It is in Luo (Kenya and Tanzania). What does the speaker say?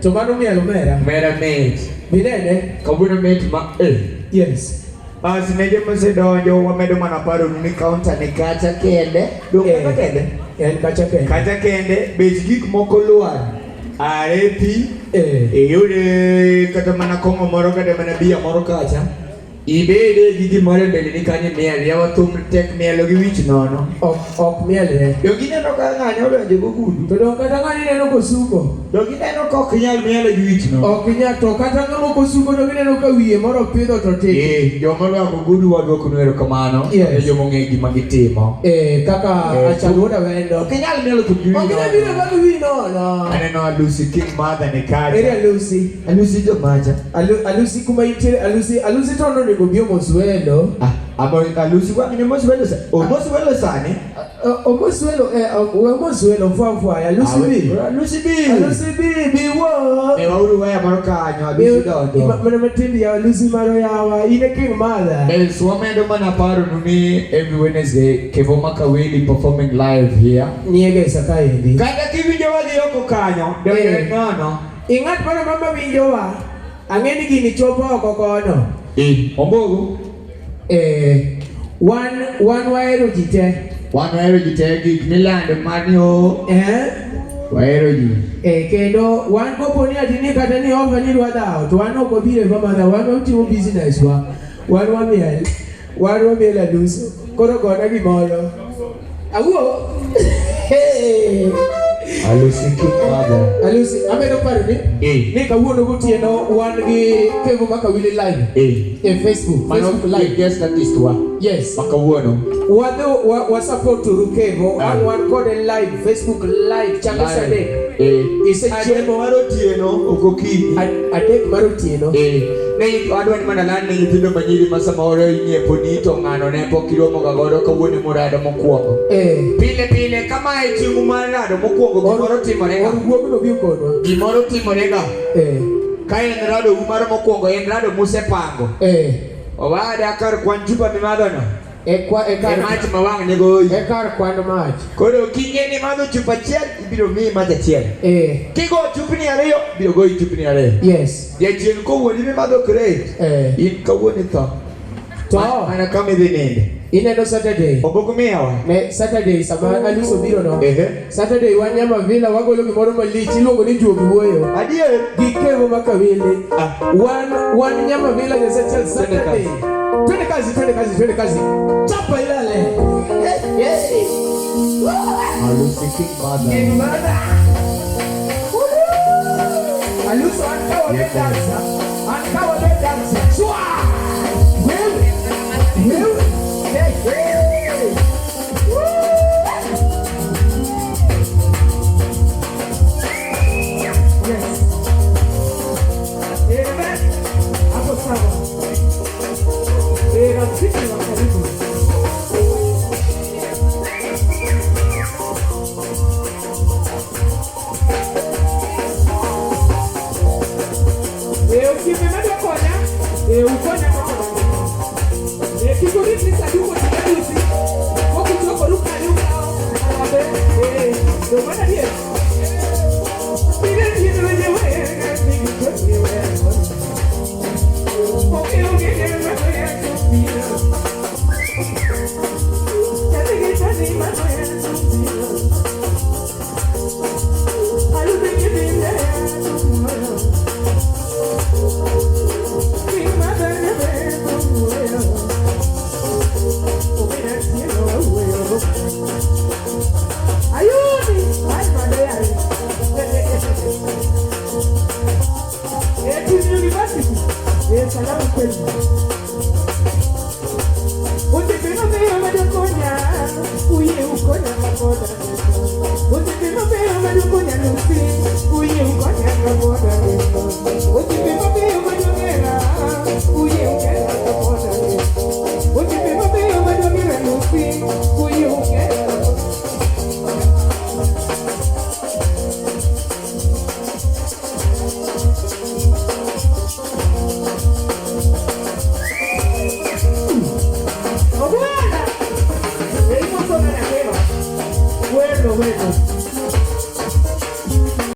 Tomano mielo mera. Mera mate. Minene. Kawuono mate ma Yes. Neje mosedonjo wamedo mana paro ni counter ni kacha kende. Dong kata kende. En kacha kende. Kacha kende bech gik moko luar. Are pi. Yude kata mana kongo moro kata mana bia moro kacha. Ibede gi gimoro mbele ni kanyo miel yawa thum tek mielo gi wich nono. Ok miel. Dongi neno ka ng'anyo odonjo gogudu. To dong kata ng'ani neno kosuko. Dongi neno ka ok nyal mielo gi wich nono. Ok nyal to kata ng'amo kosuko dongi neno ka wiye moro pidho to tek. Joma rwako gudu wadwoko nwero kamano. Joma ng'e gima gitimo. Kaka achagoda wendo. Ok nyal mielo gi wich nono. Ok nyal mielo gi wich nono. Aneno Lucy King Mother ni kacha. Ere Lucy. Lucy jomacha. Lucy kuma itere Lucy tono ni go Moswelo. Lucy kwa ni Moswelo sa. Moswelo sani. Moswelo mfwa ya Lucy B. Lucy B biwo. Wauru waya maro kanyo Lucy dondo. Mana matindi ya Lucy maro yawa ine King Mother. Swamendo mana paro nuni every Wednesday Kevo Makaweli performing live here. Niege sakaidi. Kanda kivinjo wadhi yoko kanyo. Nono. Ingat mana mama winjo wa. Angeni gini chopo oko kono. Ombogu. One waero jite. One waero jite gik milando manyo. Waero ji. Kendo one kopo ni atini kata ni ofa ni rwadao. To one oko bile vamada. One ultimo business wa. One wamiel aluso. Koro gona gimolo. Aguo. Lucy King Mother. Lucy, amedo paro ni? Ni kawuono gotieno wan gi Kevo Makaweli live. Facebook. Facebook live guest artist wa. Yes. Makawuono. Wa support to Kevo. One kode live. Facebook live. Chaka Sadek. Ise chiemo maro tieno okoki. Adek maro tieno. Ne adwa ni mana lan ni nyithindo manyiri ma samoro inyiepo ni to ng'ano ne pok iromo ga godo kawuono murado mokwongo. Pile kama e chieng' murado mokwongo gimoro timorega. Wuogno bi kodwa. Gimoro timorega. Ka en rado umaro mokwongo en rado musepango. Owada kar kwan chupa mimadho no. Mach mawang' ne goyi. Kar kwano mach. Koro kinye ni madho chupa achiel ibiro miyi mach achiel. Kigo chupni ariyo biro goyi chupni ariyo. Yes. Jachiel kowuoni mimadho crate. In kawuoni tho. Mana kama idhi ninde. Ineno Saturday. Obogo miyawa. Ne Saturday sama Aluso biro no. Saturday wanyama villa wagolo gimoro malich iluongo ni juogi wuoyo. Adier. Gi Kevo Makaweli. One nyama villa is Saturday. Twende kazi. Chapa ilale. Lucy King Mother. King Mother. Aluso ankawa le dansa. Shwa. Wewe.